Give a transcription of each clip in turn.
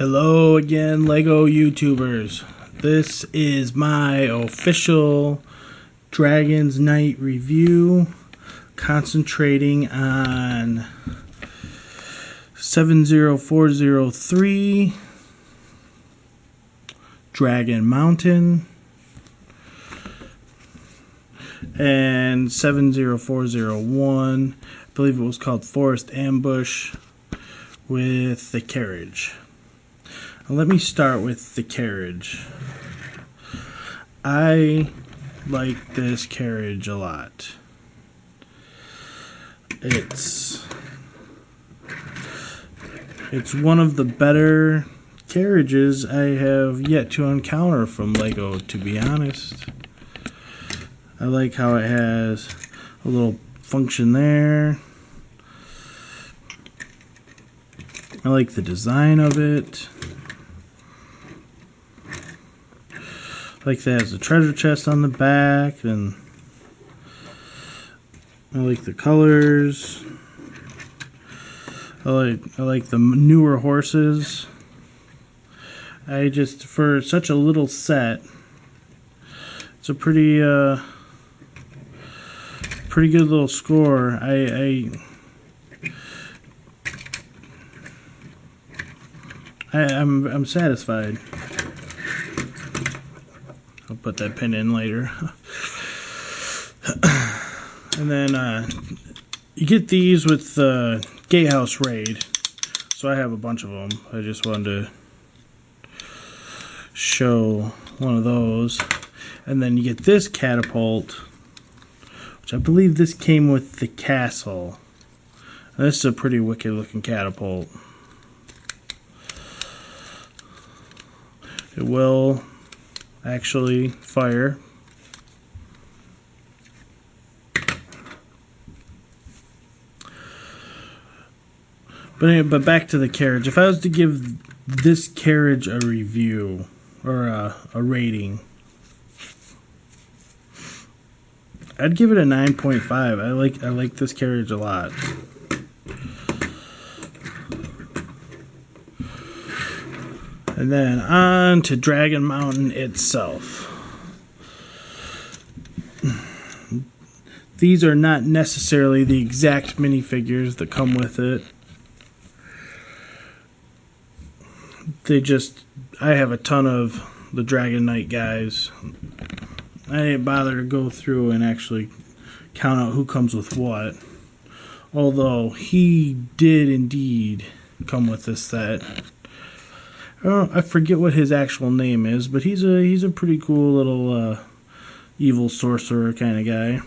Hello again, LEGO YouTubers. This is my official Dragon's Night review, concentrating on 70403 Dragon Mountain and 70401. I believe it was called Forest Ambush with the carriage. Let me start with the carriage. I like this carriage a lot. It's one of the better carriages I have yet to encounter from LEGO, to be honest. I like how it has a little function there. I like the design of it. Like that has a treasure chest on the back, and I like the colors. I like the newer horses. I just, for such a little set, it's a pretty good little score. I'm satisfied. I'll put that pin in later. And then you get these with the Gatehouse Raid. So I have a bunch of them. I just wanted to show one of those. And then you get this catapult, which I believe this came with the castle. And this is a pretty wicked looking catapult. It will actually fire. But back to the carriage. If I was to give this carriage a review or a rating, I'd give it a 9.5. I like this carriage a lot. And then on to Dragon Mountain itself. These are not necessarily the exact minifigures that come with it. I have a ton of the Dragon Knight guys. I didn't bother to go through and actually count out who comes with what. Although he did indeed come with this set. I forget what his actual name is, but he's a pretty cool little evil sorcerer kind of guy.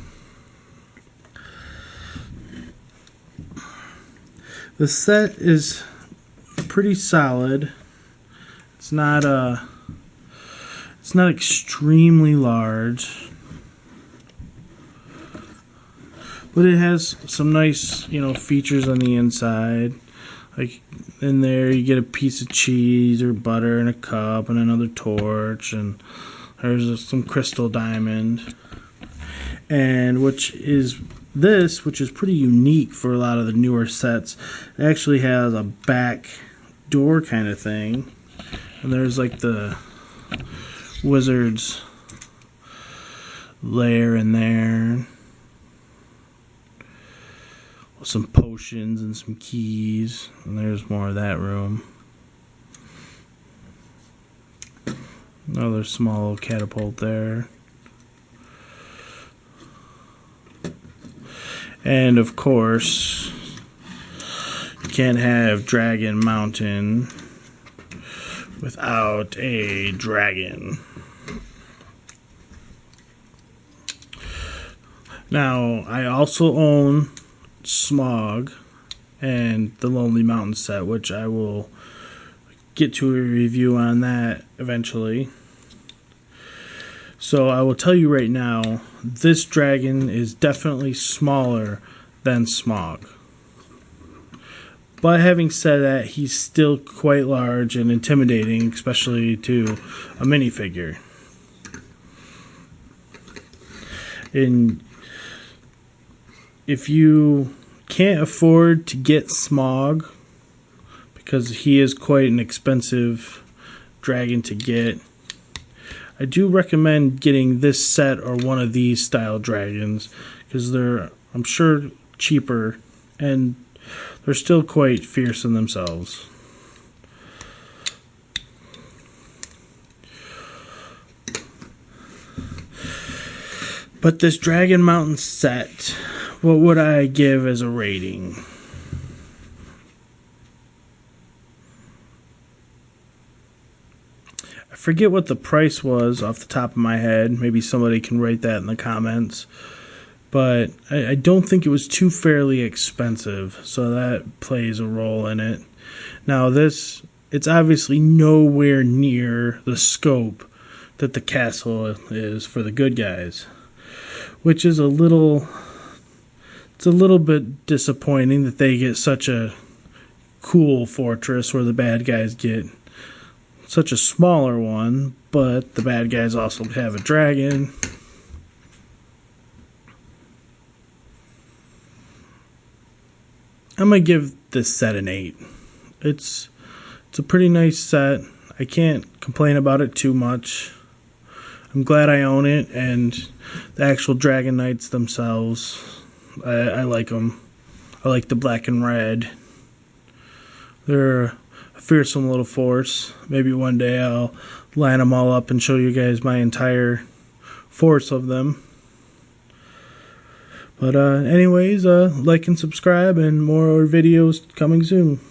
The set is pretty solid. It's not extremely large, but it has some nice, features on the inside. Like in there you get a piece of cheese or butter and a cup and another torch, and there's some crystal diamond, and which is pretty unique for a lot of the newer sets. It actually has a back door kind of thing, and there's like the wizard's lair in there. Some potions and some keys, and there's more of that room. Another small catapult there. And of course, you can't have Dragon Mountain without a dragon. Now, I also own Smog and the Lonely Mountain set, which I will get to a review on that eventually. So I will tell you right now, this dragon is definitely smaller than Smog. But having said that, he's still quite large and intimidating, especially to a minifigure. And if you can't afford to get Smog because he is quite an expensive dragon to get. I do recommend getting this set or one of these style dragons because they're, I'm sure, cheaper and they're still quite fearsome themselves. But this Dragon Mountain set, what would I give as a rating? I forget what the price was off the top of my head. Maybe somebody can write that in the comments. But I don't think it was too fairly expensive, so that plays a role in it. Now this, it's obviously nowhere near the scope that the castle is for the good guys, which is it's a little bit disappointing that they get such a cool fortress where the bad guys get such a smaller one, but the bad guys also have a dragon. I'm going to give this set an 8. It's a pretty nice set. I can't complain about it too much. I'm glad I own it, and the actual Dragon Knights themselves, I like them. I like the black and red. They're a fearsome little force. Maybe one day I'll line them all up and show you guys my entire force of them. But anyways, like and subscribe, and more videos coming soon.